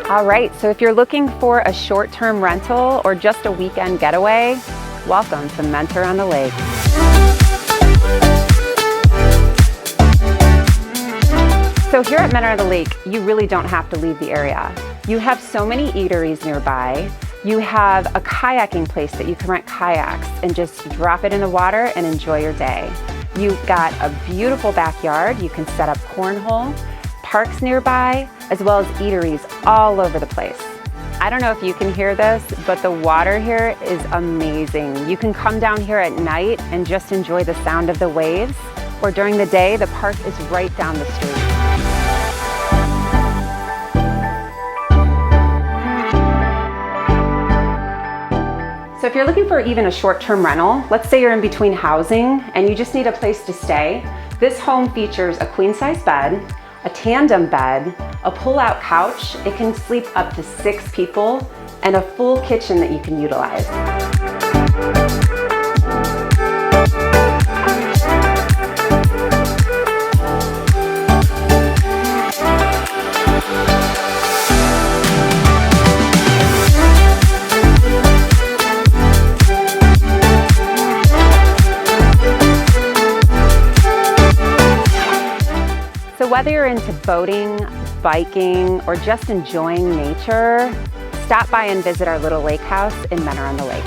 All right, so if you're looking for a short-term rental or just a weekend getaway, welcome to Mentor on the Lake. So here at Mentor on the Lake, you really don't have to leave the area. You have so many eateries nearby. You have a kayaking place that you can rent kayaks and just drop it in the water and enjoy your day. You've got a beautiful backyard. You can set up cornhole, parks nearby, as well as eateries all over the place. I don't know if you can hear this, but the water here is amazing. You can come down here at night and just enjoy the sound of the waves, or during the day, the park is right down the street. So if you're looking for even a short-term rental, let's say you're in between housing and you just need a place to stay, this home features a queen-size bed, a tandem bed, a pull-out couch, it can sleep up to 6 people, and a full kitchen that you can utilize. So whether you're into boating, biking, or just enjoying nature, stop by and visit our little lake house in Mentor on the Lake.